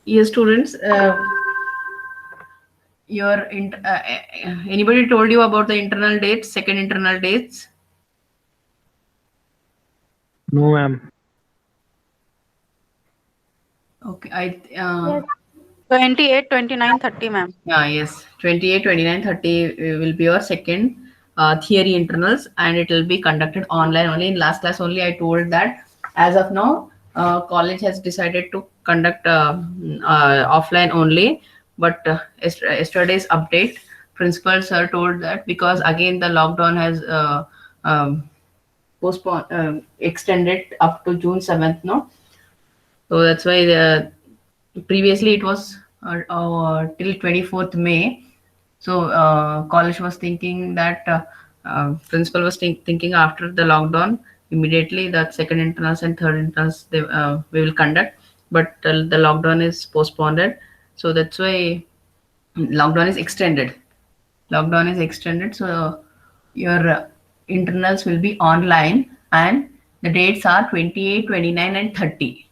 Yes, students. Anybody told you about the internal dates, second internal dates? No, ma'am. Okay, 28, 29, 30, ma'am. yes, 28, 29, 30 will be your second theory internals, and it will be conducted online only. In last class only, I told that as of now, college has decided to conduct offline only. But yesterday's update, principal sir told that because again the lockdown has postponed, extended up to June 7th, no? So that's why previously it was till 24th May. So college was thinking that principal was thinking after the lockdown immediately that second internals and third internals we will conduct, but the lockdown is postponed. So that's why lockdown is extended. Lockdown is extended. So your internals will be online, and the dates are 28, 29, and 30.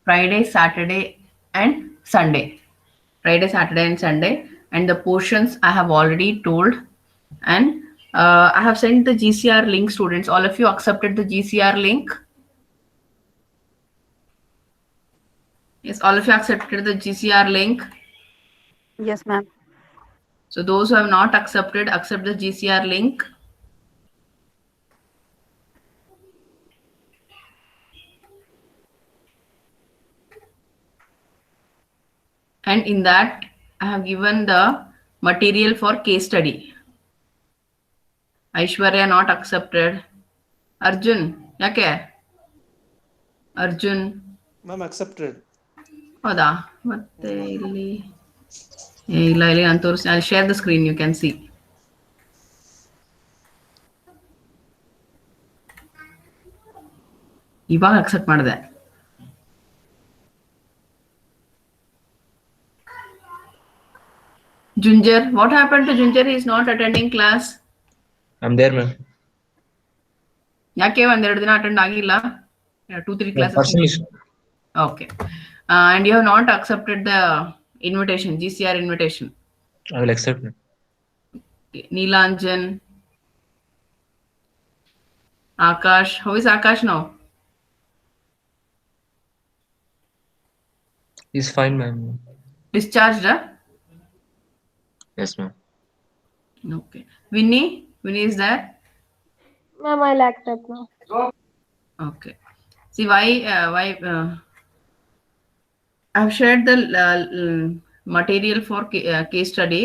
Friday, Saturday, and Sunday. Friday, Saturday, and Sunday. And the portions I have already told. And I have sent the GCR link, students. All of you accepted the GCR link. Yes, all of you accepted the GCR link. Yes, ma'am. So those who have not accepted, accept the GCR link. And in that, I have given the material for case study. Aishwarya not accepted. Arjun, yake? Arjun. Ma'am, accepted. ಹೌದಾ ಮತ್ತೆ ಇಲ್ಲಿ ಇಲ್ಲ ಇಲ್ಲಿ ನಾನು ತೋರಿಸಿ I'll share the screen, you can see. ಇವಾಗ accept ಮಾಡಿದೆ. Junjar, what happened to Junjar? He is not attending class. I'm there, ma'am. ಯಾಕೆ ಒಂದೆರಡು ದಿನ ಅಟೆಂಡ್ ಆಗಿಲ್ಲ? 2-3 classes. Personal issue. Okay. And you have not accepted the invitation, GCR invitation. I will accept it. Neelanjan, Akash. How is Akash now? He's fine, ma'am. Discharged? Yes, ma'am. Okay. Winnie is there? Ma'am, I'll accept now. Okay. See why I have shared the material for case study.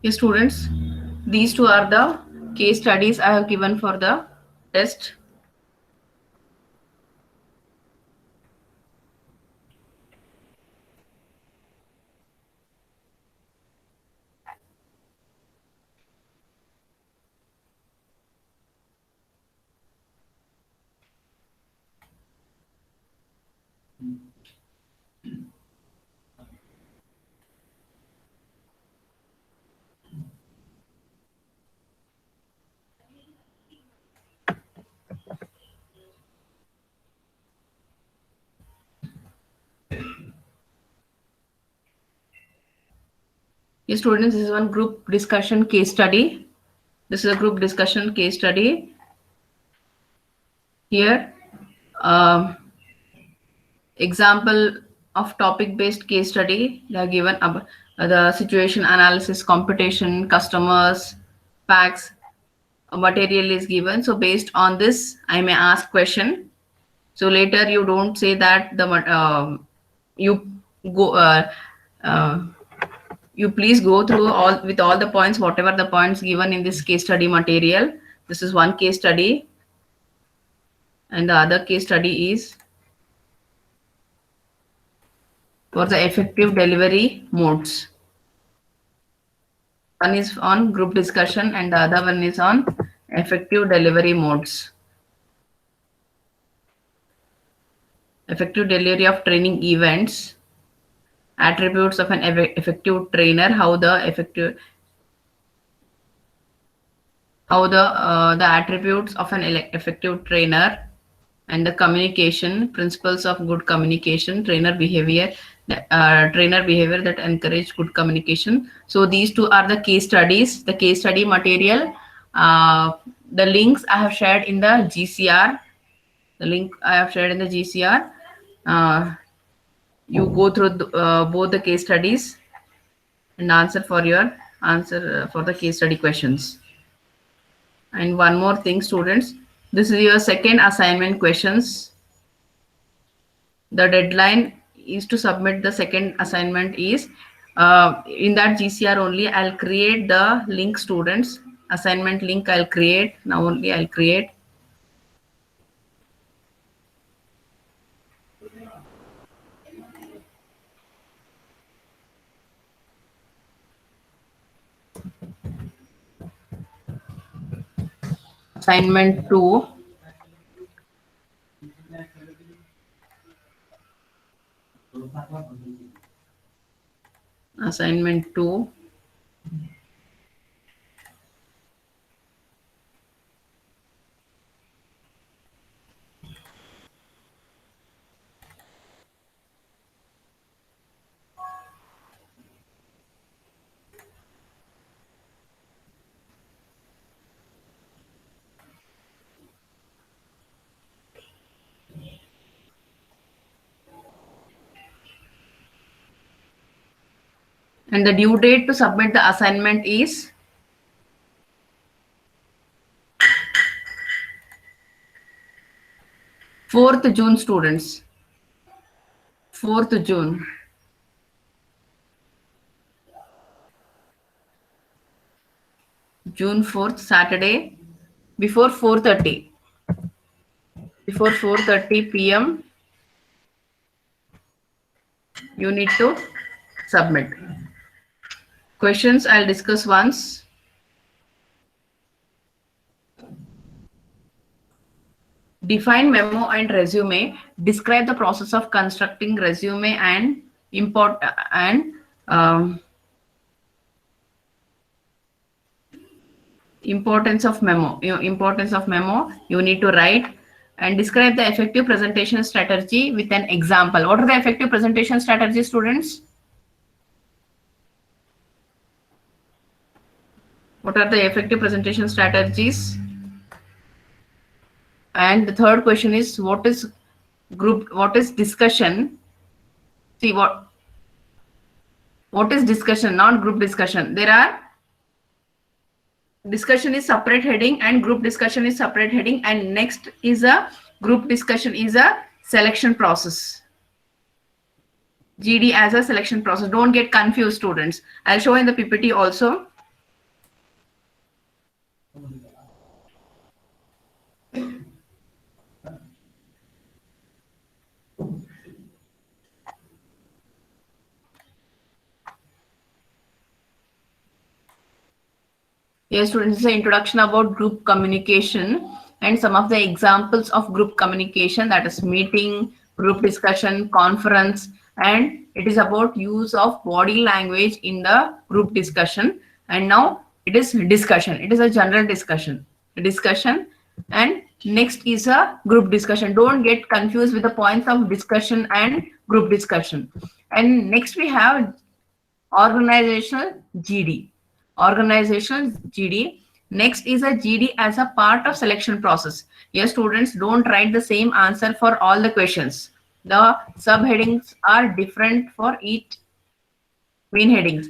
Okay, students, these two are the case studies I have given for the test. Yes, students, this is one group discussion case study. This is a group discussion case study. Here, example of topic-based case study. They are given the situation analysis, computation, customers, facts, material is given. So based on this, I may ask question. So later you don't say that you go. You please go through all the points, whatever the points given in this case study material. This is one case study, and the other case study is for the effective delivery modes. One is on group discussion and the other one is on effective delivery modes. Effective delivery of training events, attributes of an effective trainer, the attributes of an effective trainer, and the communication, principles of good communication, trainer behavior that encourage good communication. So these two are the case studies, the case study material. The links I have shared in the GCR. The link I have shared in the GCR. You go through both the case studies and answer for the case study questions. And one more thing, students, this is your second assignment questions. The deadline is to submit the second assignment is in that GCR only. I'll create the link, students. Assignment link I'll create. Now only I'll create. Assignment 2. Assignment 2. And the due date to submit the assignment is 4th June, students. 4th June. June 4th, Saturday, before 4:30. Before 4:30 p.m. you need to submit. Questions I'll discuss once. Define memo and resume. Describe the process of constructing resume and importance of memo. Importance of memo you need to write, and describe the effective presentation strategy with an example. What are the effective presentation strategies, students? What are the effective presentation strategies? And the third question is, what is discussion? See, what is discussion, not group discussion. There are discussion is separate heading and group discussion is separate heading, and next is a group discussion is a selection process. GD as a selection process. Don't get confused, students. I'll show in the PPT also. Yes, students, this is an introduction about group communication and some of the examples of group communication, that is meeting, group discussion, conference, and it is about use of body language in the group discussion. And now it is discussion. It is a general discussion. And next is a group discussion. Don't get confused with the points of discussion and group discussion. And next we have organizational GD. Organizational GD. Next is a GD as a part of selection process. Yes, students, don't write the same answer for all the questions. The subheadings are different for each main headings.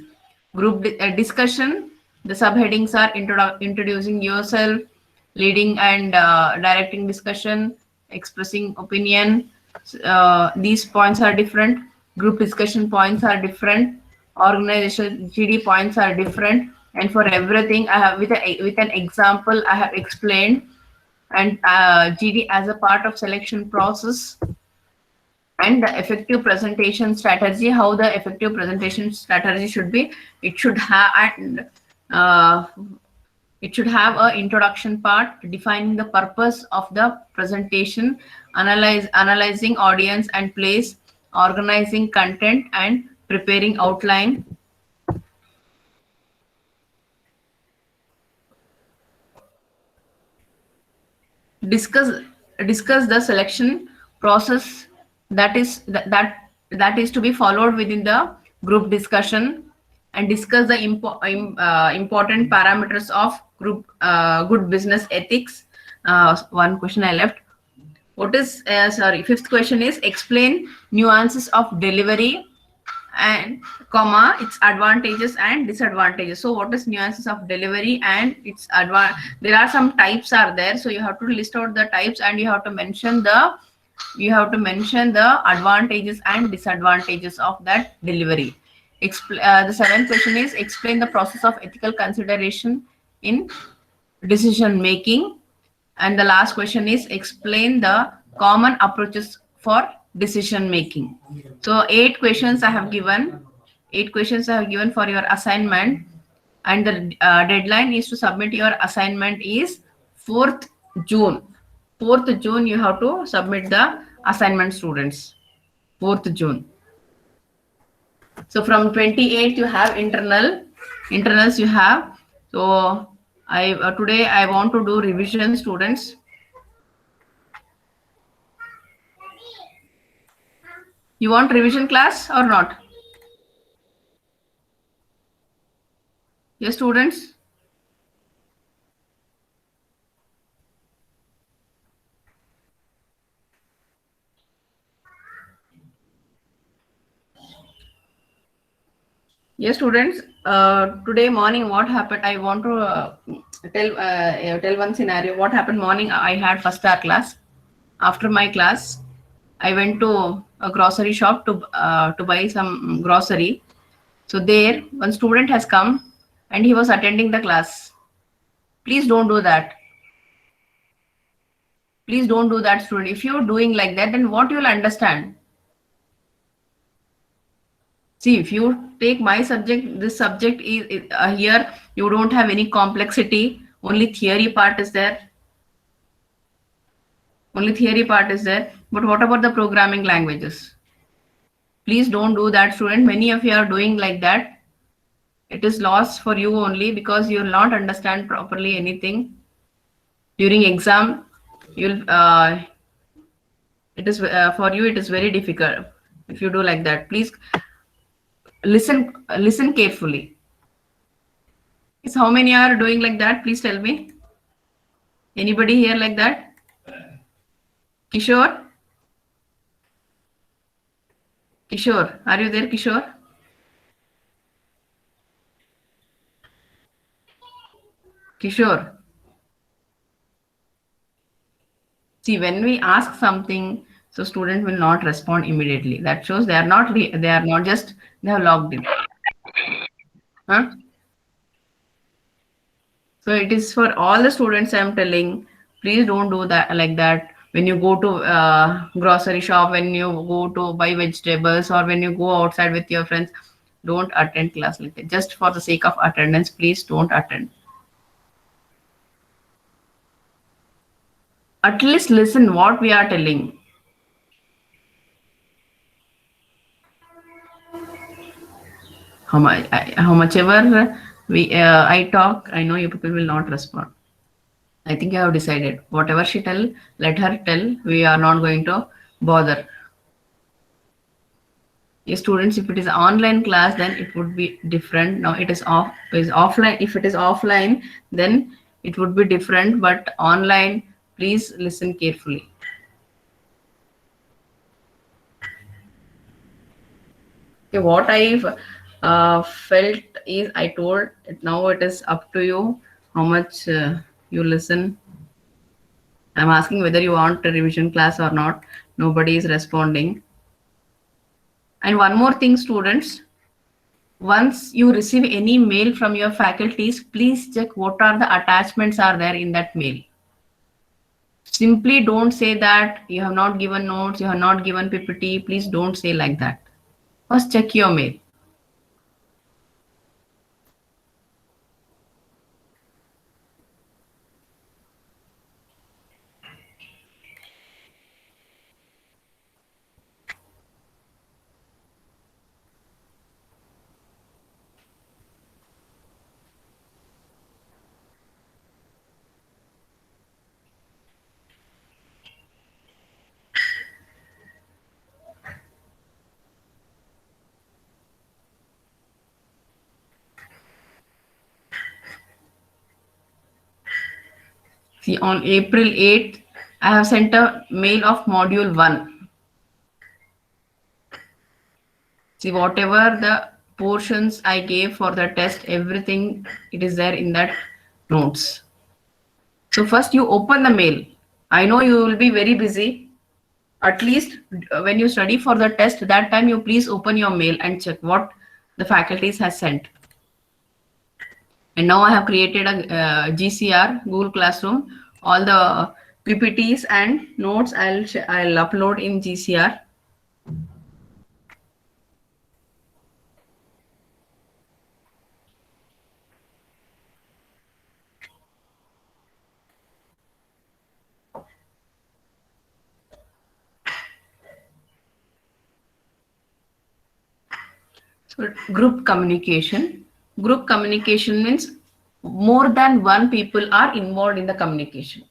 Group discussion, the subheadings are introducing yourself, leading and directing discussion, expressing opinion. These points are different. Group discussion points are different. Organizational GD points are different. And for everything, I have with an example I have explained. And GD as a part of selection process, And the effective presentation strategy, how the effective presentation strategy should be, it should have a introduction part defining the purpose of the presentation, analyzing audience and place, organizing content and preparing outline. Discuss the selection process that is to be followed within the group discussion, and discuss the important parameters of group good business ethics. One question I left. What is sorry, fifth question is explain nuances of delivery and comma its advantages and disadvantages. So what is nuances of delivery and its there are some types are there, so you have to list out the types and you have to mention the advantages and disadvantages of that delivery. The seventh question is explain the process of ethical consideration in decision making. And the last question is explain the common approaches for decision making. So 8 questions I have given. 8 questions I have given for your assignment, and the deadline is to submit your assignment is 4th June. 4th June you have to submit the assignment, students. 4th June. So from 28th you have internals you have. So today I want to do revision, students. You want revision class or not? Yes, students. Yes, students. Today morning, what happened? I want to tell one scenario. What happened morning? I had first hour class. After my class, I went to a grocery shop to buy some grocery. So there, one student has come and he was attending the class. Please don't do that. Please don't do that, student. If you're doing like that, then what you'll understand? See, if you take my subject, this subject is here, you don't have any complexity. Only theory part is there. Only theory part is there. But what about the programming languages? Please don't do that, student. Many of you are doing like that. It is lost for you only because you will not understand properly anything. During exam, you'll it is for you. It is very difficult if you do like that. Please listen carefully. Is how many are doing like that? Please tell me. Anybody here like that? Kishore? Kishore, are you there, Kishore? Kishore. See, when we ask something, so student will not respond immediately. That shows they are not just, they have logged in. Huh? So it is for all the students I am telling, please don't do that like that. When you go to grocery shop, when you go to buy vegetables, or when you go outside with your friends, don't attend class like that. Just for the sake of attendance, please don't attend. At least listen what we are telling. How much ever I talk, I know you people will not respond. I think you have decided. Whatever she tell, let her tell. We are not going to bother. Yes, students, if it is online class, then it would be different. Now it is offline. If it is offline, then it would be different. But online, please listen carefully. Okay, what I've felt is I told. Now it is up to you how much you listen. I'm asking whether you want a revision class or not. Nobody is responding. And one more thing, students, once you receive any mail from your faculties, please check what are the attachments are there in that mail. Simply don't say that you have not given notes, you have not given PPT. Please don't say like that. First check your mail. See, on April 8th, I have sent a mail of module 1. See, whatever the portions I gave for the test, everything, it is there in that notes. So first you open the mail. I know you will be very busy. At least when you study for the test, that time you please open your mail and check what the faculties has sent. And now I have created a GCR, Google Classroom. All the PPTs and notes I'll upload in GCR. So group communication. Group communication means more than one people are involved in the communication.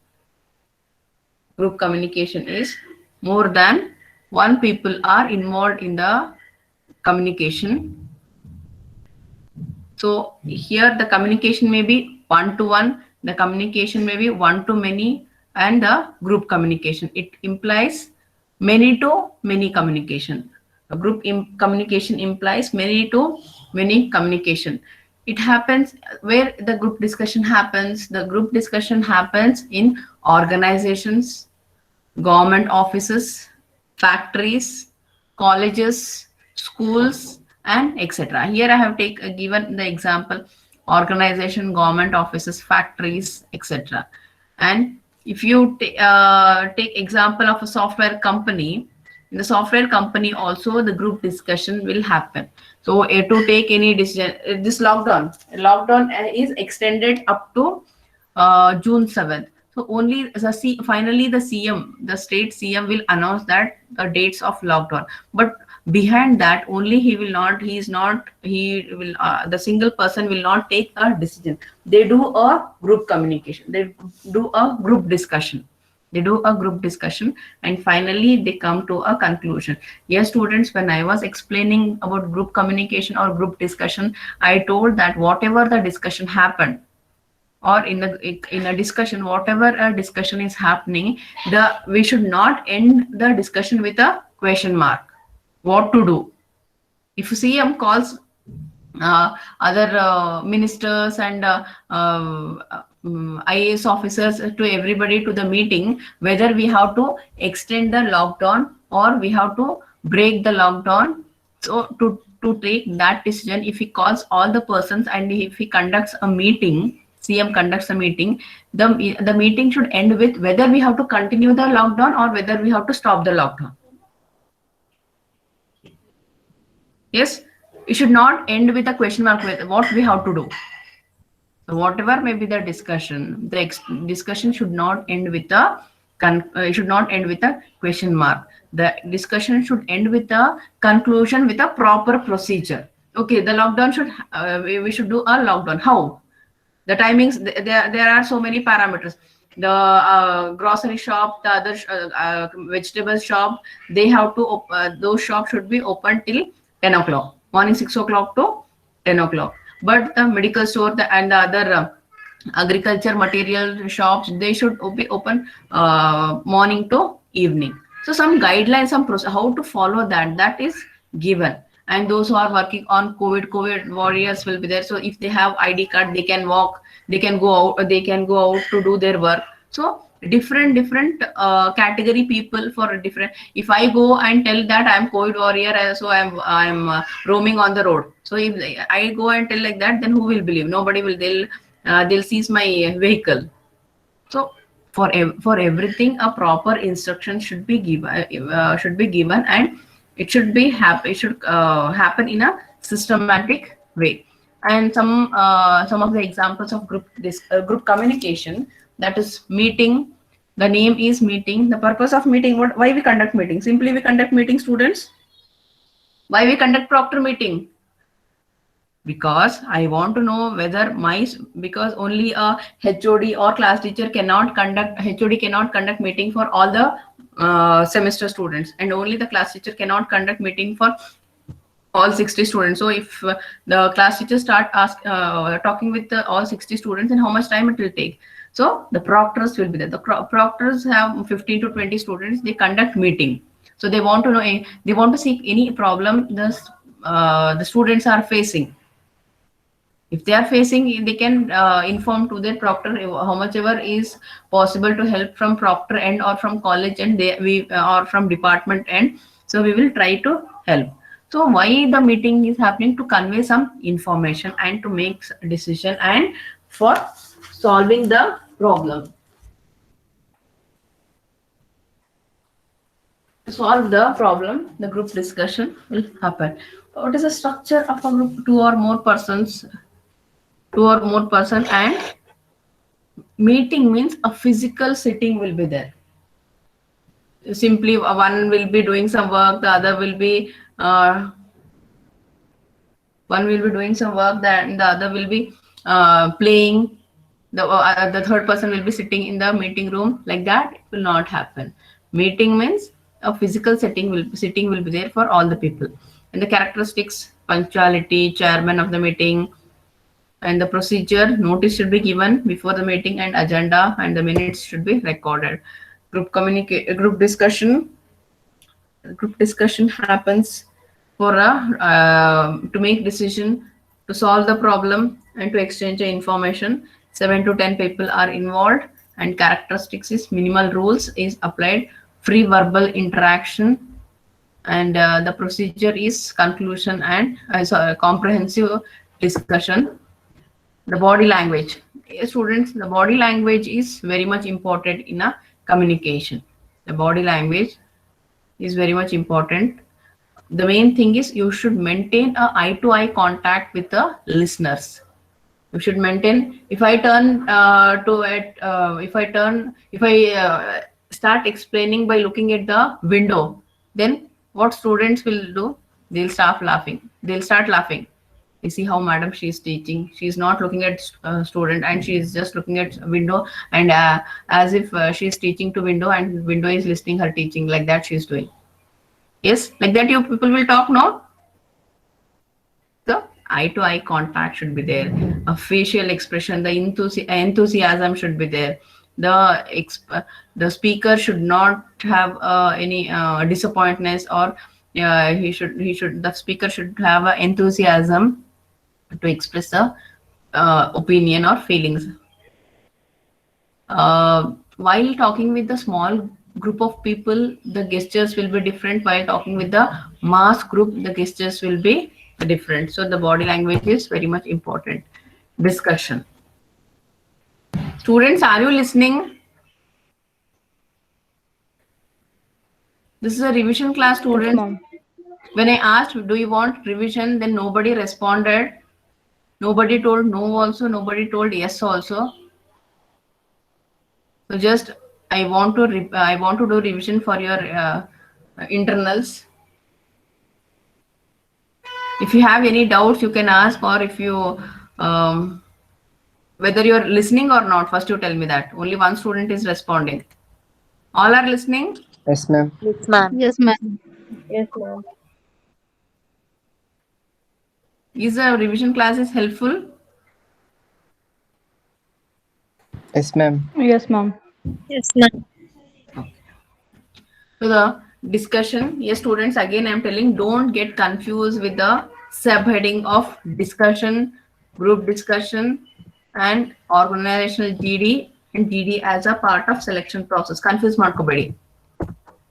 Group communication is more than one people are involved in the communication. So here the communication may be one-to-one, the communication may be one-to-many, and the group communication. It implies many-to-many communication. A group communication implies many-to-many communication. It happens where the group discussion happens. The group discussion happens in organizations, government offices, factories, colleges, schools, and etc. Here I have given the example: organization, government offices, factories, etc. And if you take example of a software company, in the software company also the group discussion will happen. So to take any decision, this lockdown is extended up to June 7th. So only finally the CM, the state CM will announce that the dates of lockdown. But behind that, only he will the single person will not take a decision. They do a group communication. They do a group discussion. And finally they come to a conclusion. Yes, students, when I was explaining about group communication or group discussion, I told that whatever the discussion happened, or in a discussion, whatever a discussion is happening, we should not end the discussion with a question mark. What to do? If CM calls other ministers and IAS officers to everybody to the meeting, whether we have to extend the lockdown or we have to break the lockdown. So to take that decision, if he calls all the persons and if he conducts a meeting, CM conducts a meeting, the meeting should end with whether we have to continue the lockdown or whether we have to stop the lockdown. Yes, it should not end with a question mark with what we have to do. So whatever may be the discussion, the discussion should not end with a question mark. The discussion should end with a conclusion with a proper procedure. Okay, the lockdown should we should do a lockdown. How? The timings, there are so many parameters. The grocery shop, the other vegetable shop, they have to those shops should be open till 10 o'clock, morning 6 o'clock to 10 o'clock. But the medical store and the other agriculture material shops, they should be open morning to evening. So some guidelines, some process, how to follow that is given. And those who are working on COVID warriors will be there. So if they have ID card, they can walk, they can go out to do their work. So different category people for different. If I go and tell that I'm COVID warrior, so I'm roaming on the road. So if I go and tell like that, then who will believe? Nobody will. They'll seize my vehicle. So for everything a proper instruction should be given, and it should be happen in a systematic way. And some of the examples of group communication, that is meeting. The name is meeting. The purpose of meeting, why we conduct meeting? Simply we conduct meeting, students. Why we conduct proctor meeting? Because I want to know whether because only a HOD or class teacher cannot conduct meeting for all the semester students, and only the class teacher cannot conduct meeting for all 60 students. So if the class teacher start talking with all 60 students, then how much time it will take? So the proctors will be there. The proctors have 15 to 20 students. They conduct meeting. So they want to know, they want to see any problem the students are facing. If they are facing, they can inform to their proctor how much ever is possible to help from proctor end or from college end, or from department end. So we will try to help. So why the meeting is happening? To convey some information and to make a decision and for solving the problem. To solve the problem, the group discussion will happen. What is the structure of a group? Two or more persons, and meeting means a physical sitting will be there. Simply one will be doing some work, the other will be doing some work, and the other will be playing. The third person will be sitting in the meeting room. Like that, it will not happen. Meeting means a physical sitting will be there for all the people. And the characteristics: punctuality, chairman of the meeting, and the procedure: notice should be given before the meeting, and agenda and the minutes should be recorded. Group discussion happens for to make decision, to solve the problem, and to exchange information. 7 to 10 people are involved, and characteristics is minimal rules is applied, free verbal interaction, and the procedure is conclusion and comprehensive discussion. The body language. Students, the body language is very much important in a communication. The body language is very much important. The main thing is you should maintain a eye-to-eye contact with the listeners. You should maintain. If I start explaining by looking at the window, then what students will do? They'll start laughing. You see how madam, she is teaching. She is not looking at student, and she is just looking at window, and as if she is teaching to window, and window is listening her teaching. Like that she is doing. Yes, like that you people will talk, no? So eye-to-eye contact should be there. A facial expression, the enthusiasm should be there. The speaker should not have any disappointment, or the speaker should have an enthusiasm to express the opinion or feelings. While talking with the small group of people, the gestures will be different. While talking with the mass group, the gestures will be different. So the body language is very much important. Discussion. Students, are you listening? This is a revision class, students. Yes, when I asked, do you want revision, then nobody responded. Nobody told no also, nobody told yes also. So just I want to do revision for your internals. If you have any doubts, you can ask, or if you whether you are listening or not, first you tell me that. Only one student is responding. All are listening? Yes, ma'am. Yes, ma'am. Yes, ma'am. Yes, ma'am. Is the revision class is helpful? Yes, ma'am. Yes, ma'am. Yes, ma'am. So the discussion, yes, students, again I'm telling, don't get confused with the subheading of discussion, group discussion, and organizational GD, and GD as a part of selection process. Confuse ಮಾಡ್ಕೋಬೇಡಿ.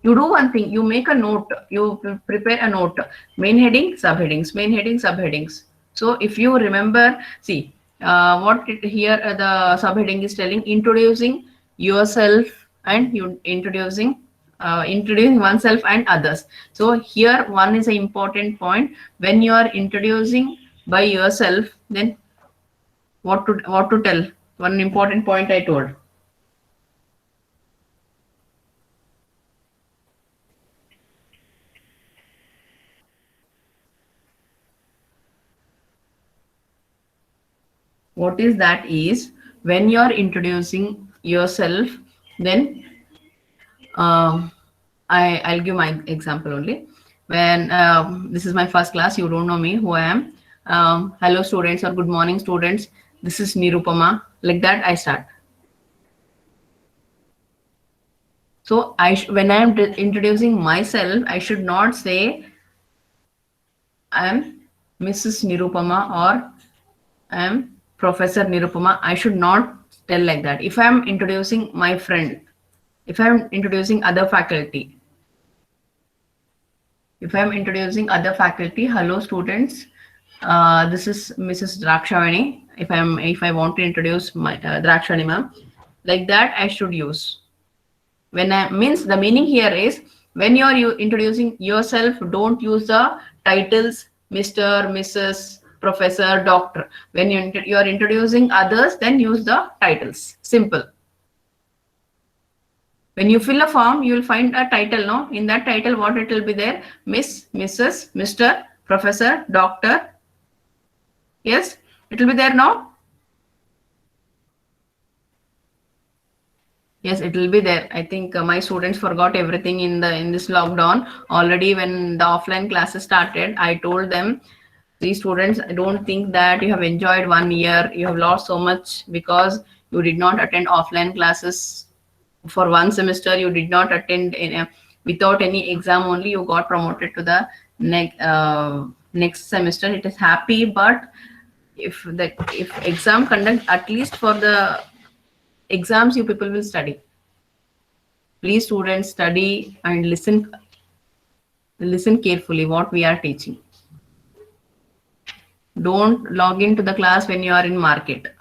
You do one thing, you make a note, you prepare a note, main heading, subheadings, main heading, subheadings. So if you remember, see what here the subheading is telling, introducing yourself and you introducing oneself and others. So here one is an important point. When you are introducing by yourself, then what to tell? One important point I told. What is that is when you are introducing yourself, then I'll give my example only. When this is my first class, you don't know me, who I am. Hello students or good morning students. This is Nirupama. Like that I start. So when I am introducing myself, I should not say I am Mrs. Nirupama or I am Professor Nirupama. I should not tell like that. If I am introducing my friend, if I am introducing other faculty, hello students, this is Mrs. Drakshawani. If I want to introduce my Drakshawani ma'am, like that I should use. When I means the meaning here is when you are introducing yourself, don't use the titles Mr., Mrs., Professor, Doctor. When you are introducing others, then use the titles. Simple. When you fill a form, you will find a title, no? In that title, what it will be there? Miss, Mrs., Mr., Professor, Doctor. Yes, it will be there, no? Yes, it will be there. I think my students forgot everything in this lockdown. Already when the offline classes started, I told them, these students, I don't think that you have enjoyed 1 year. You have lost so much because you did not attend offline classes for 1 semester. You did not attend without any exam only. You got promoted to the next semester. It is happy, but if exam conduct, at least for the exams, you people will study. Please students, study and listen carefully what we are teaching. Don't log into the class when you are in market.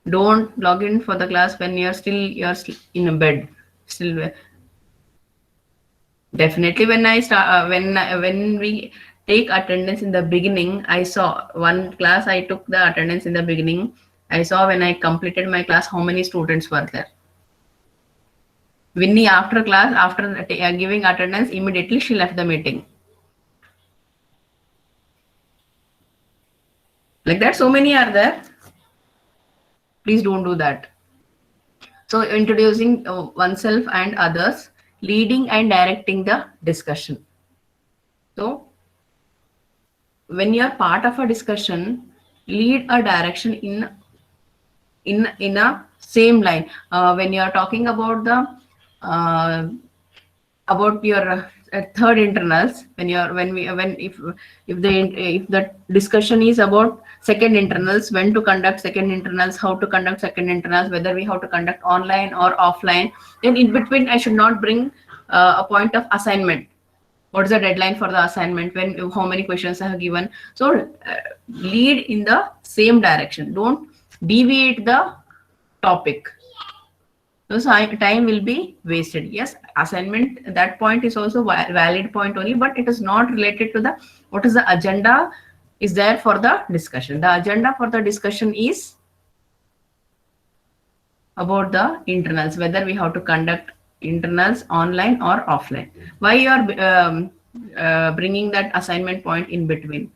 Don't log in for the class when you're in a bed. Still, definitely when I start when we take attendance in the beginning, I saw one class I took the attendance in the beginning. I saw when I completed my class how many students were there. Winnie after class, after giving attendance, immediately she left the meeting. Like that, so many are there. Please don't do that. So introducing oneself and others, leading and directing the discussion. So when you are part of a discussion, lead a direction in a same line. When you are talking about the about your third internals, if the discussion is about second internals, when to conduct second internals, how to conduct second internals, whether we have to conduct online or offline, then in between I should not bring a point of assignment. What is the deadline for the assignment, when how many questions I have given. So lead in the same direction, don't deviate the topic. So time will be wasted. Yes, assignment, that point is also valid point only, but it is not related to the what is the agenda is there for the discussion. The agenda for the discussion is about the internals, whether we have to conduct internals online or offline. Why you are bringing that assignment point in between?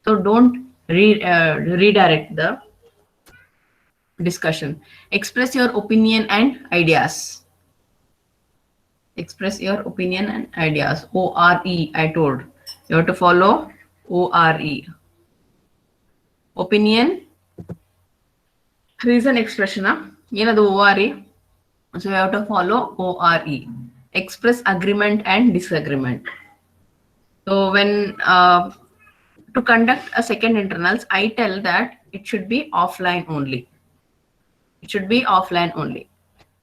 So don't redirect the discussion. Express your opinion and ideas. Express your opinion and ideas. ORE, I told. You have to follow ORE. Opinion, reason expression. The ORE. So you have to follow ORE. Express agreement and disagreement. So when to conduct a second internals, I tell that it should be offline only. It should be offline only.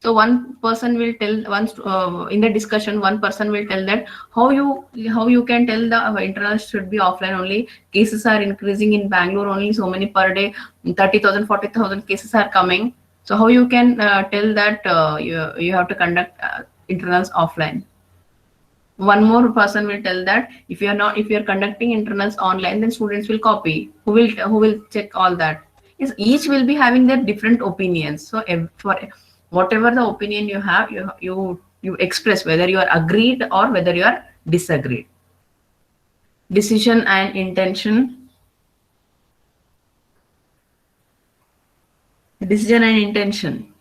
So one person will tell in the discussion, one person will tell that how you can tell the internals should be offline only. Cases are increasing in Bangalore only so many per day. 30,000, 40,000 cases are coming. So how you can tell that you have to conduct internals offline? One more person will tell that if you're conducting internals online, then students will copy. Who will check all that? Yes, each will be having their different opinions. So for whatever the opinion you have, you express whether you are agreed or whether you are disagreed. Decision and intention. Decision and intention.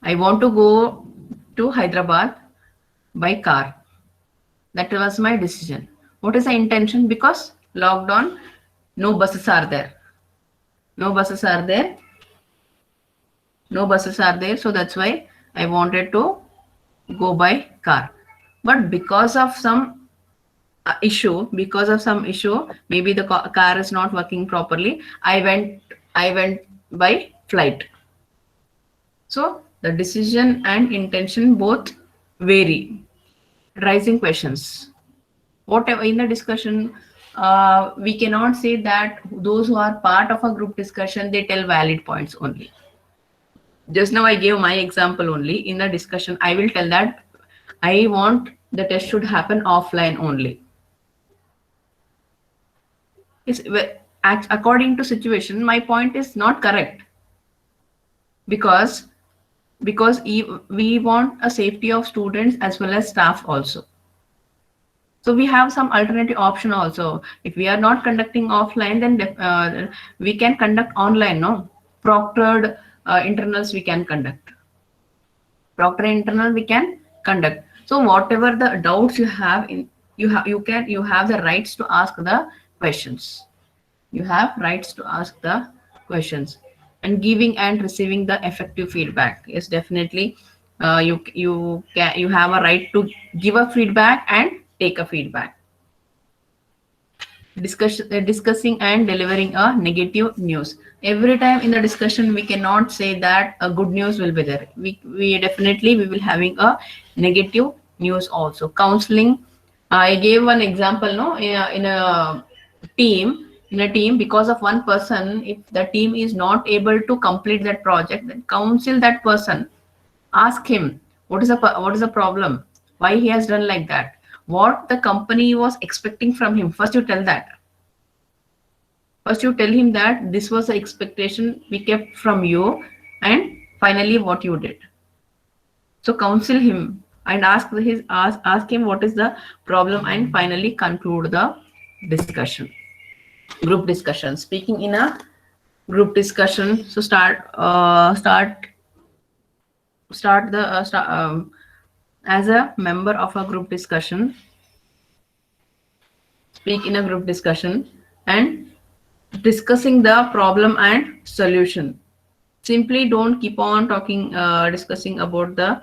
I want to go to Hyderabad by car. That was my decision. What is the intention? Because lockdown, no buses are there. No buses are there. No buses are there. So that's why I wanted to go by car. But because of some issue, maybe the car is not working properly, I went by flight. So the decision and intention both vary. Rising questions. Whatever in the discussion, we cannot say that those who are part of a group discussion, they tell valid points only. Just now I gave my example only. In the discussion, I will tell that I want the test should happen offline only. According to situation, my point is not correct, because we want a safety of students as well as staff also. So we have some alternative option also. If we are not conducting offline, then we can conduct online. No, proctored internals we can conduct. Proctored internal we can conduct. So whatever the doubts you have, you have the rights to ask the questions. You have rights to ask the questions. And giving and receiving the effective feedback. Yes, definitely. You have a right to give a feedback and take a feedback. Discussing and delivering a negative news. Every time in the discussion, we cannot say that a good news will be there. We definitely will having a negative news also. Counseling. I gave one example. No, in a team. Because of one person, if the team is not able to complete that project, then counsel that person. Ask him what is the problem, why he has done like that, what the company was expecting from him. First you tell that. First you tell him that this was the expectation we kept from you, and finally what you did. So counsel him and ask him what is the problem, and finally conclude the discussion. Group discussion. Speaking in a group discussion. So start as a member of a group discussion. Speak in a group discussion and discussing the problem and solution. Simply don't keep on talking, discussing about the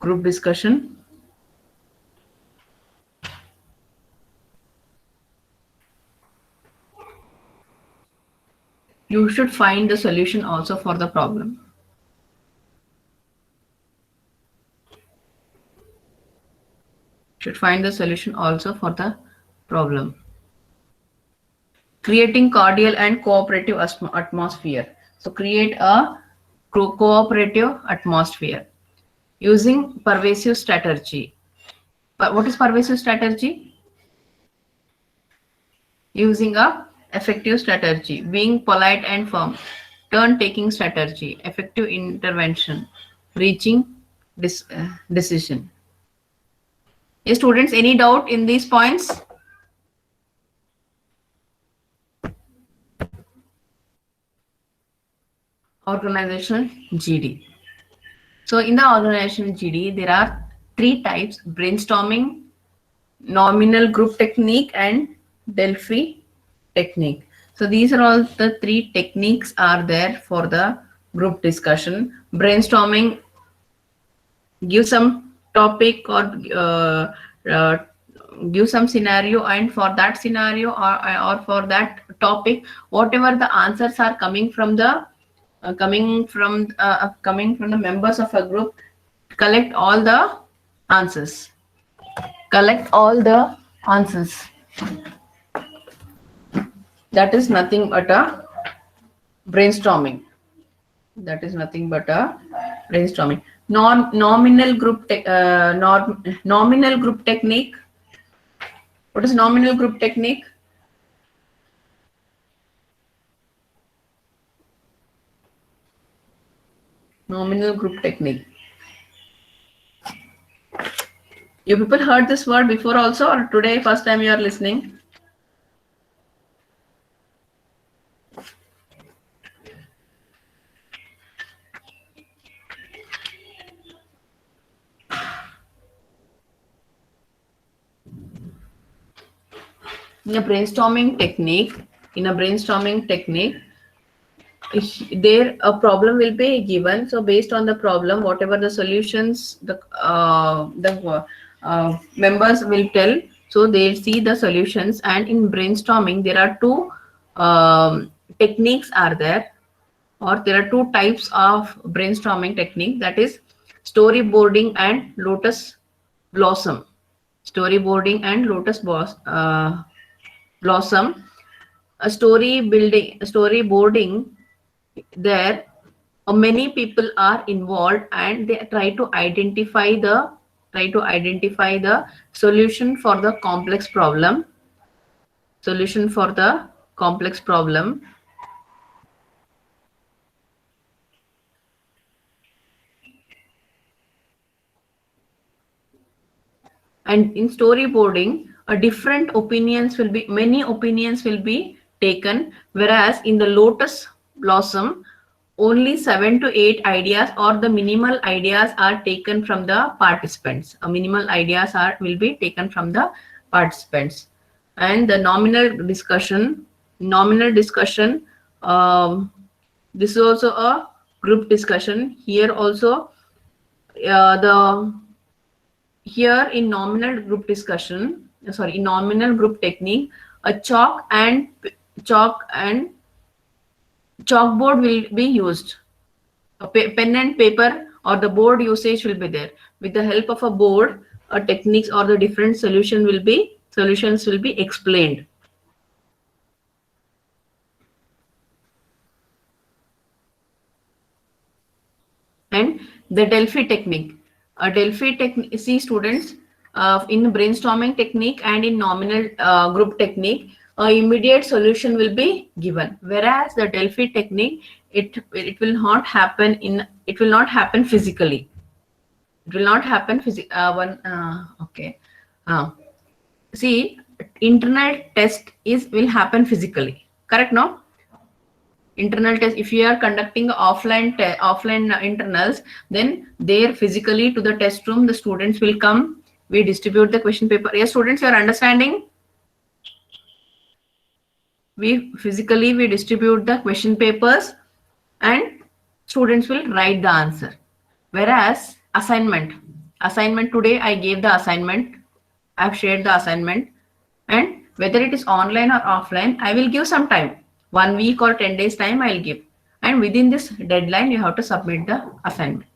group discussion. You should find the solution also for the problem. Should find the solution also for the problem. Creating cordial and cooperative atmosphere. So create a cooperative atmosphere using pervasive strategy. But what is pervasive strategy? Using a effective strategy, being polite and firm, turn-taking strategy, effective intervention, reaching decision. Yes, students, any doubt in these points? Organizational GD. So in the organizational GD, there are 3 types: brainstorming, nominal group technique, and Delphi technique. So these are all the 3 techniques are there for the group discussion. Brainstorming, give some topic or give some scenario, and for that scenario or for that topic, whatever the answers are coming from the members of a group, collect all the answers. Collect all the answers. That is nothing but a brainstorming. That is nothing but a brainstorming. Nominal group nominal group technique. What is nominal group technique? Nominal group technique. You people heard this word before also, or today first time you are listening? In a brainstorming technique, there a problem will be given. So based on the problem, whatever the solutions the members will tell, so they see the solutions. And in brainstorming, there are two techniques are there, or there are two types of brainstorming technique, that is storyboarding and lotus blossom. Storyboarding and lotus blossom. A storyboarding, there many people are involved and they try to identify the solution for the complex problem. And in storyboarding, many opinions will be taken, whereas in the lotus blossom, only 7 to 8 ideas or the minimal ideas are taken from the participants. Will be taken from the participants. And the nominal discussion, this is also a group discussion. Here also, here in nominal group discussion, in nominal group technique, a chalkboard will be used. A pen and paper or the board usage will be there. With the help of a board, techniques or the different solutions will be explained. And the Delphi technique. See students, in brainstorming technique and in nominal group technique, immediate solution will be given, whereas the Delphi technique, it will not happen physically. See, internal test will happen physically, correct? No, internal test, if you are conducting offline internals, then there physically to the test room the students will come, we distribute the question paper. Yes students, you are understanding? We distribute the question papers and students will write the answer. Whereas assignment, today I gave the assignment, I've shared the assignment, and whether it is online or offline, I will give some time, 1 week or 10 days time I'll give, and within this deadline you have to submit the assignment.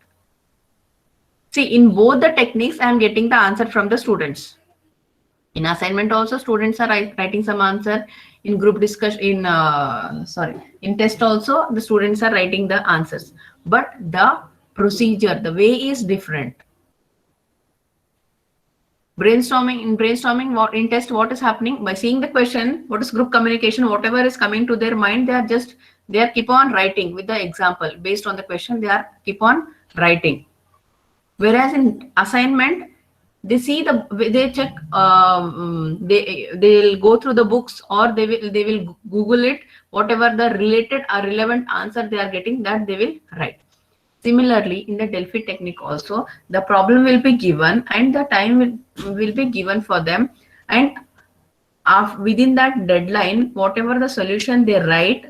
See, in both the techniques I am getting the answer from the students. In assignment also students are writing some answer. In group discussion, in test also the students are writing the answers, but the procedure, the way is different. In brainstorming, in test, what is happening? By seeing the question, what is group communication, whatever is coming to their mind, they are keep on writing with the example. Based on the question, they keep on writing. Whereas in assignment, they check, they'll go through the books, or they will Google it, whatever the related or relevant answer they are getting, that they will write. Similarly, in the Delphi technique also, the problem will be given and the time will be given for them, and within that deadline, whatever the solution they write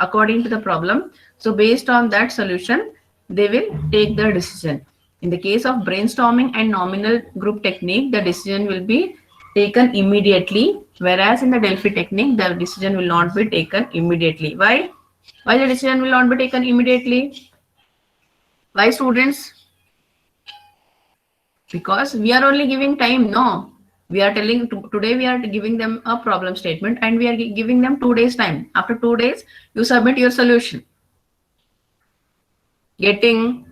according to the problem, so based on that solution, they will take the decision. In the case of brainstorming and nominal group technique, the decision will be taken immediately, whereas in the Delphi technique, the decision will not be taken immediately. Why? Why the decision will not be taken immediately? Why, students? Because we are only giving time, no? We are telling today we are giving them a problem statement and we are giving them 2 days time. After 2 days, you submit your solution. Getting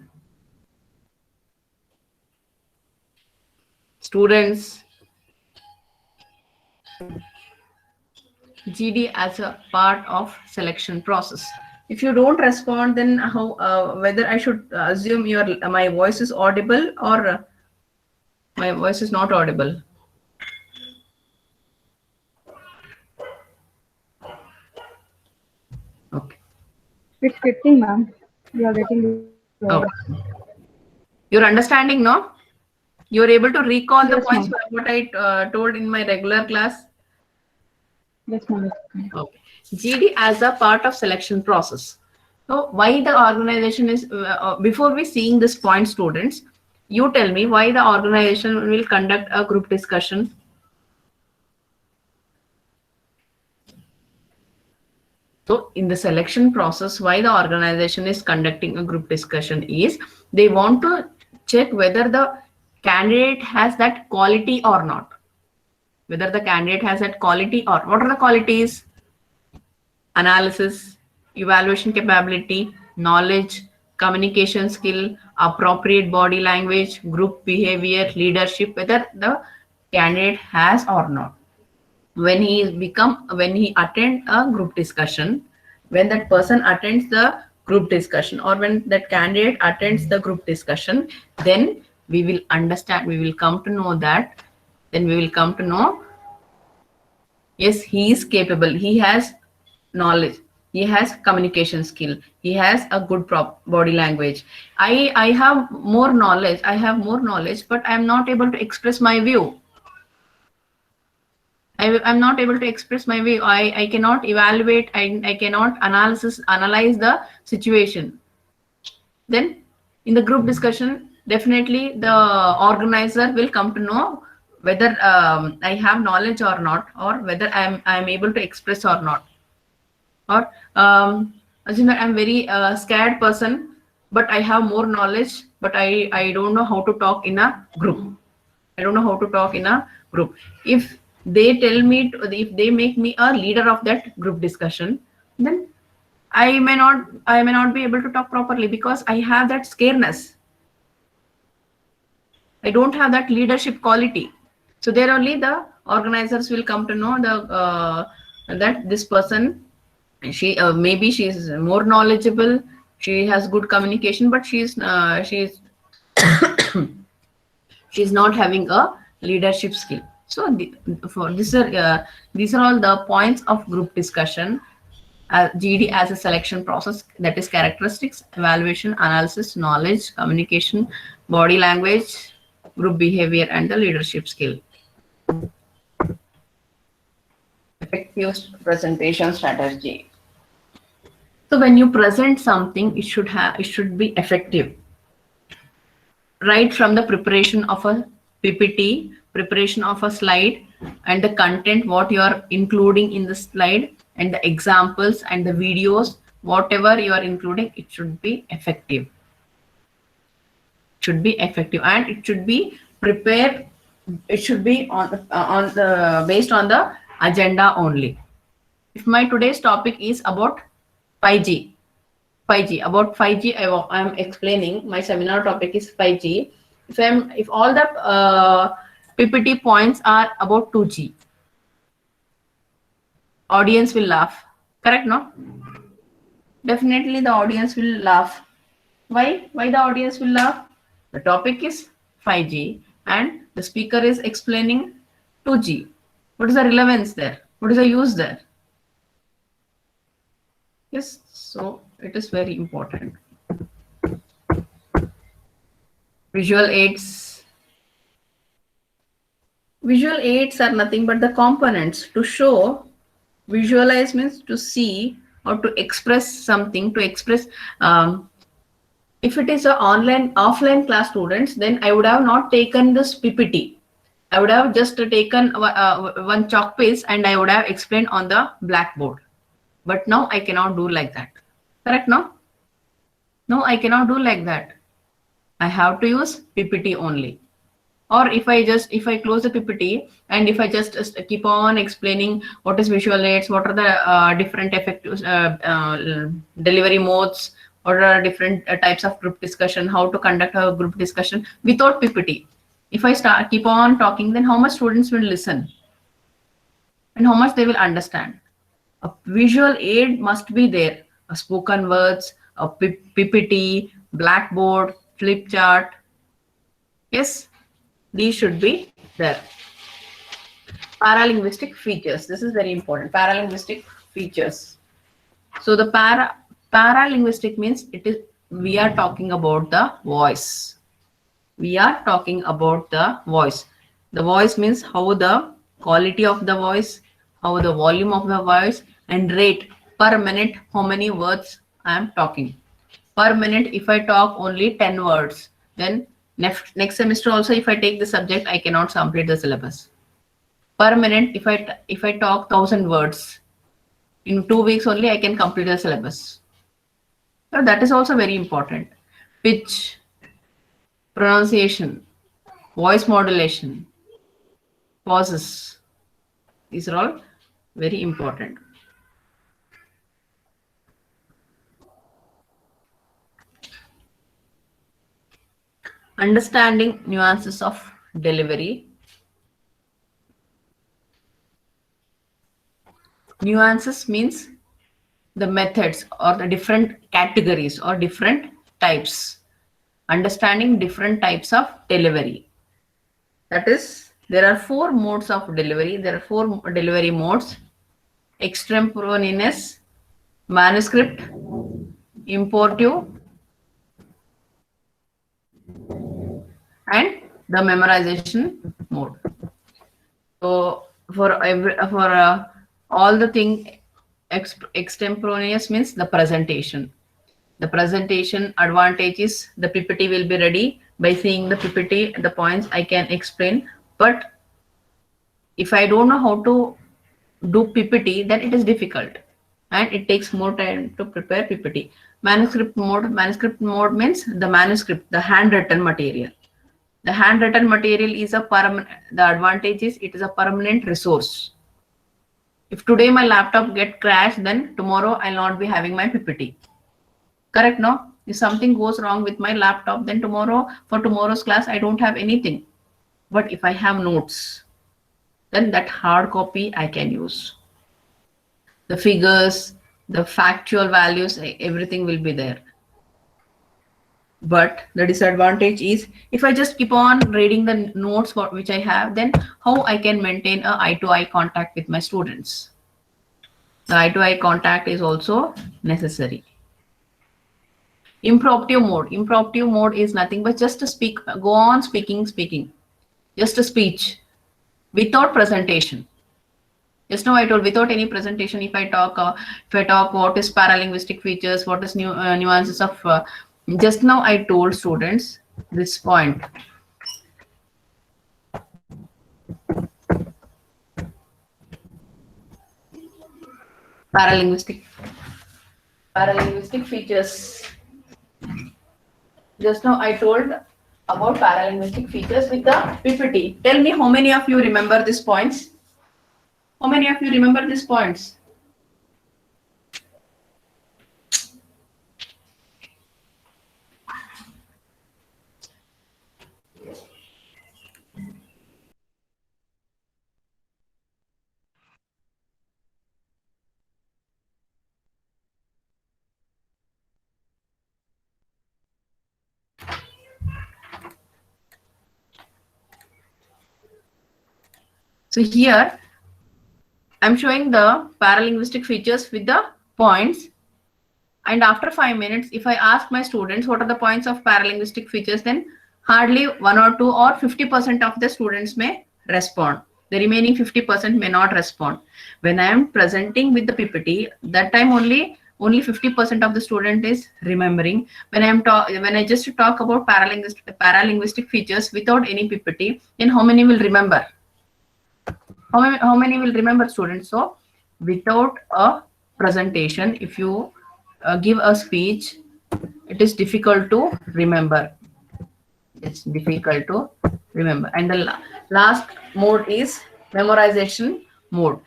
students GD as a part of selection process. If you don't respond, then how whether I should assume my voice is audible or my voice is not audible. Okay. It's getting, ma'am. You are getting. Oh. You're understanding, no? You're able to recall the Yes, points ma'am. what I told in my regular class. Yes, ma'am. Okay. GD as a part of selection process. So why the organization is, before we seeing this point, students, you tell me why the organization will conduct a group discussion. So in the selection process, why the organization is conducting a group discussion is they want to check whether the candidate has that quality or not. Whether the candidate has that quality or what are the qualities? Analysis, evaluation capability, knowledge, communication skill, appropriate body language, group behavior, leadership, whether the candidate has or not. When he attend a group discussion, when that person attends the group discussion or when that candidate attends the group discussion, then we will understand, we will come to know that, then we will come to know, yes, he is capable, he has knowledge, he has communication skill, he has a good body language. I have more knowledge, but I am not able to express my view. I'm not able to express my view. I cannot evaluate, I cannot analyze the situation. Then in the group discussion, definitely the organizer will come to know whether I have knowledge or not, or whether I'm able to express or not. Or assume that I'm very scared person, but I have more knowledge, but I don't know how to talk in a group. I don't know how to talk in a group. If they tell me, if they make me a leader of that group discussion, then I may not be able to talk properly because I have that scareness. I don't have that leadership quality. So there only the organizers will come to know that this person, she maybe she is more knowledgeable, she has good communication, but she's she's not having a leadership skill. So these are all the points of group discussion. GD as a selection process, that is characteristics, evaluation, analysis, knowledge, communication, body language, group behavior, and the leadership skill. Effective presentation strategy. So when you present something, it should be effective. Right from the preparation of a PPT, preparation of a slide, and the content, what you are including in the slide, and the examples and the videos, whatever you are including, it should be effective. Should be effective, and it should be prepared. It should be based on the agenda only. If my today's topic is about 5G, about 5G, I am explaining. My seminar topic is 5G. If all the PPT points are about 2G, audience will laugh. Correct, no? Definitely the audience will laugh. Why the audience will laugh? The topic is 5G and the speaker is explaining 2G. What is the relevance there? What is the use there? Yes, so it is very important. Visual aids. Visual aids are nothing but the components to show. Visualize means to see or to express something, to express. If it is a offline class students, then I would have not taken this PPT. I would have just taken one chalk piece and I would have explained on the blackboard. But now I cannot do like that. Correct, no? No, I cannot do like that. I have to use PPT only. Or if I close the PPT and if I just keep on explaining what is visual aids, what are the different effective delivery modes, what are different types of group discussion, how to conduct a group discussion without PPT. If I keep on talking, then how much students will listen and how much they will understand. A visual aid must be there. A spoken words, a PPT, blackboard, flip chart. Yes, these should be there. Paralinguistic features. This is very important. Paralinguistic features. So the paralinguistic means we are talking about the voice. We are talking about the voice. The voice means how the quality of the voice, how the volume of the voice, and rate per minute how many words I am talking. Per minute, if I talk only 10 words, then next semester also if I take the subject, I cannot complete the syllabus. Per minute, if I talk 1,000 words, in 2 weeks only I can complete the syllabus. So that is also very important. Pitch, pronunciation, voice modulation, pauses. These are all very important. Understanding nuances of delivery. Nuances means the methods or the different categories or different types. Understanding different types of delivery. That is, there are 4 modes of delivery. There are 4 delivery modes: extemporaneous, manuscript, importive, and the memorization mode. So for all the thing, extemporaneous means the presentation. The presentation advantage is the PPT will be ready. By seeing the PPT, the points I can explain. But if I don't know how to do PPT, then it is difficult and it takes more time to prepare PPT. Manuscript mode means the manuscript, the handwritten material. The handwritten material is the advantage is it is a permanent resource. If today my laptop get crashed, then tomorrow I'll not be having my PPT. Correct, no? If something goes wrong with my laptop, then for tomorrow's class, I don't have anything. But if I have notes, then that hard copy I can use. The figures, the factual values, everything will be there. But the disadvantage is if I just keep on reading the notes which I have, then how I can maintain a eye-to-eye contact with my students. The eye-to-eye contact is also necessary. Impromptu mode. Impromptu mode is nothing but just to speak, go on speaking. Just a speech without presentation. Just now I told without any presentation, if I talk what is paralinguistic features, what is nuances of, just now I told students this point. Paralinguistic features. Just now I told about paralinguistic features with the PPT. Tell me how many of you remember these points? How many of you remember these points? So here I'm showing the paralinguistic features with the points. And after 5 minutes, if I ask my students what are the points of paralinguistic features, then hardly 1 or 2 or 50% of the students may respond. The remaining 50% may not respond. When I am presenting with the PPT, that time only 50% of the student is remembering. When I just talk about paralinguistic features without any PPT, then how many will remember? How many will remember, students? So without a presentation, if you give a speech, it is difficult to remember. It's difficult to remember. And the last mode is memorization mode.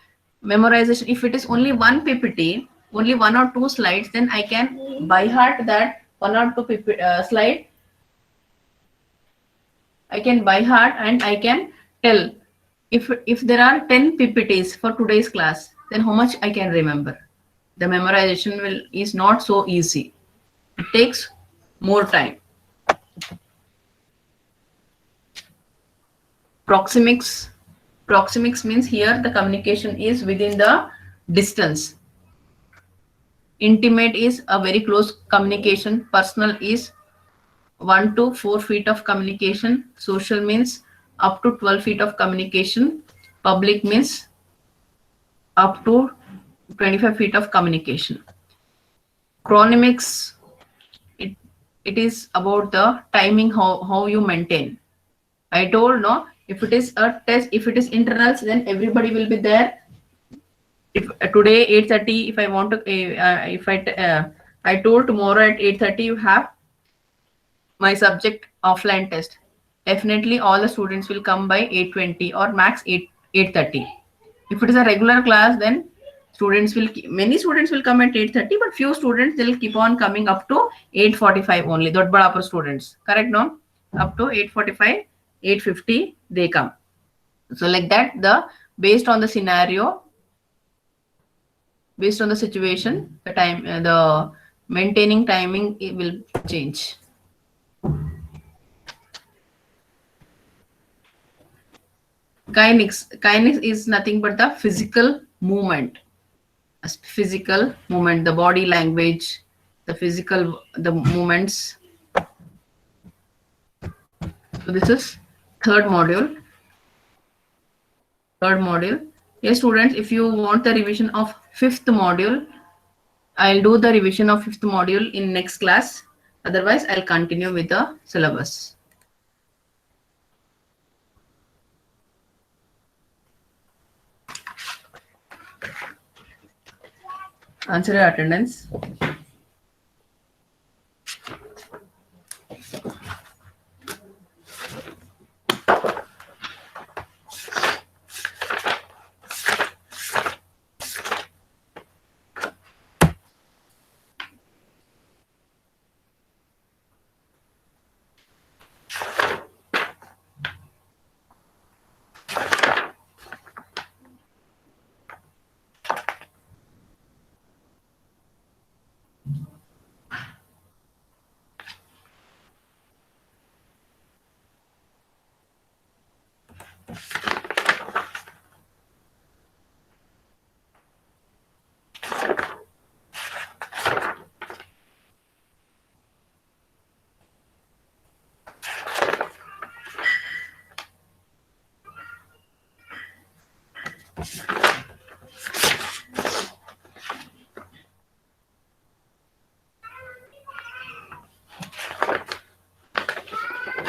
Memorization, if it is only one PPT, only 1 or 2 slides, then I can by heart that 1 or 2 slide. I can by heart and I can tell if there are 10 PPTs for today's class, then how much I can remember. The memorization is not so easy. It takes more time. Proxemics means here the communication is within the distance. Intimate is a very close communication. Personal is 1 to 4 feet of communication. Social means up to 12 feet of communication. Public means up to 25 feet of communication. Chronemics, it is about the timing, how you maintain. I told, no, if it is a test, if it is internals, then everybody will be there. If today 8:30, if I want to, if I told tomorrow at 8:30 you have my subject offline test, definitely all the students will come by 8:20 or max 8:30. If it is a regular class, then many students will come at 8:30, but few students they'll keep on coming up to 8:45 only. That bada students, correct? No, up to 8:45, 8:50 they come. So like that, based on the scenario, based on the situation, the time, the maintaining timing, it will change. Kinetics is nothing but the physical movement. The body language, the movements. So this is third module. Yes, students, if you want the revision of 5th module, I'll do the revision of 5th module in next class. Otherwise, I'll continue with the syllabus. Answer your attendance.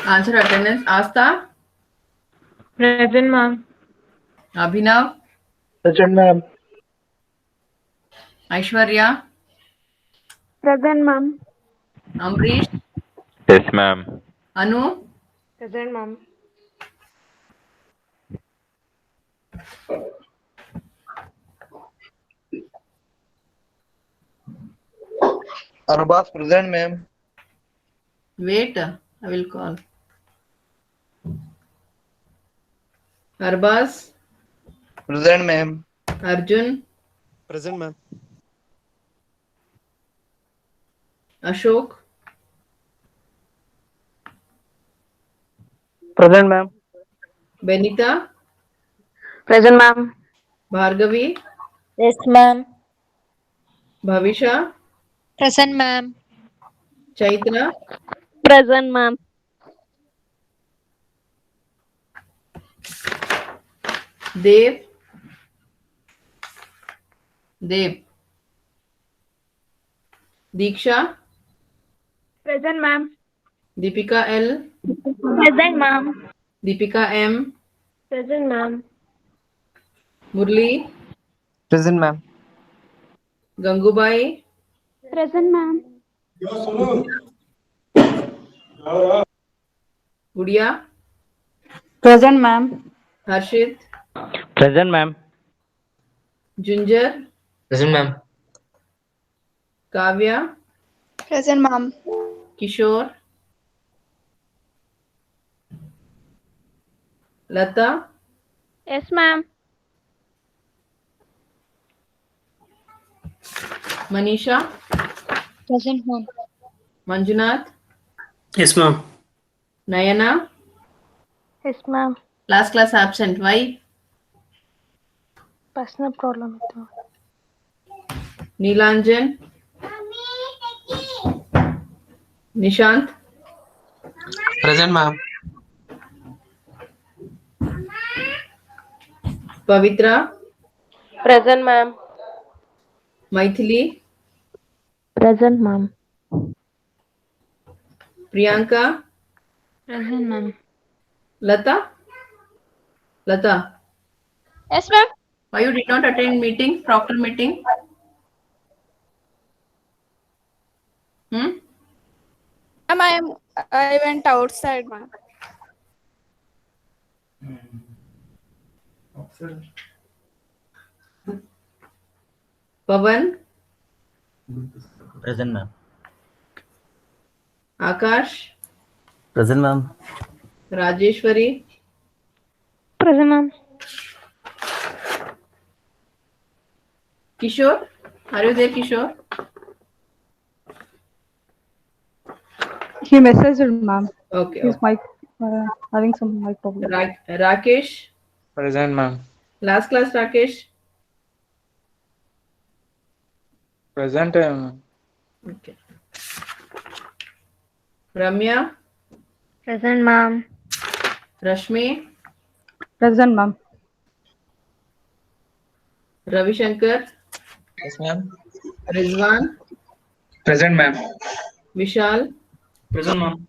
Answer attendance. Asta? Present, ma'am. Abhinav? Present, ma'am. Aishwarya? Present, ma'am. Amrish? Yes, ma'am. Anu? Present, ma'am. Arbas present, ma'am. Wait, I will call. Arbaz? Present, ma'am. Arjun? Present, ma'am. Ashok? Present, ma'am. Benita? Present, ma'am. Bhargavi? Yes, ma'am. Bhavisha? Present, ma'am. Chaitra? Present, ma'am. Dev? Dev? Diksha? Present, ma'am. Deepika L? Present, ma'am. Deepika M? Present, ma'am. Murli? Present, ma'am. Gangubai? Present, ma'am. Gudia? Present, ma'am. Harshit, Present, ma'am. Ginger, Present, ma'am. Kavya, Present, ma'am. Kishore, Lata, Yes, ma'am. Manisha, Present, ma'am. Manjunath, Yes, ma'am. Nayana. Yes, ma'am. Last class absent. Why? Personal problem. Neelanjan, Nishant, Present, ma'am. Pavitra, Present, ma'am. Maithili, Present, ma'am. Priyanka, Present, ma'am. Lata. Lata, Yes, ma'am. why you did not attend meeting, proctor meeting? Hmm? Ma'am, I went outside, ma'am. Pavan, Present, ma'am. Akash, Present, ma'am. Rajeshwari, Present, ma'am. Kishore. Are you there, Kishore? He messaged, ma'am. Okay. He's Okay. having some mic problem. Rakesh, Present, ma'am. last class Rakesh. Present, Okay. Ramya, Present, ma'am. Rashmi, Present, ma'am. Ravi Shankar, Yes, ma'am. Rizwan, Present, ma'am. Vishal, Present, ma'am.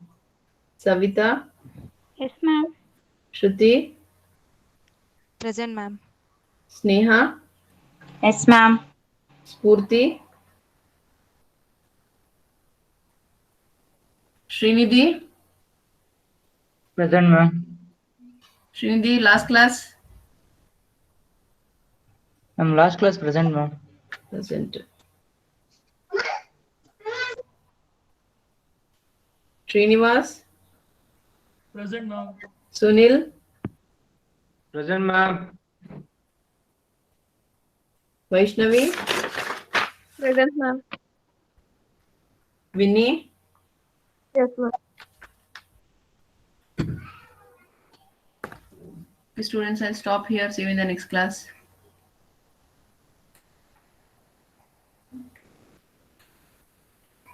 Savita, Yes, ma'am. Shruti, Present, ma'am. Sneha, Yes, ma'am. Spurti, Srinidhi. Present, ma'am. Srinidhi, last class. I'm last class present, ma'am. Present. Srinivas, Present, ma'am. Sunil, Present, ma'am. Vaishnavi, Present, ma'am. Vinny. Yes, ma'am. Students, I'll stop here. See you in the next class.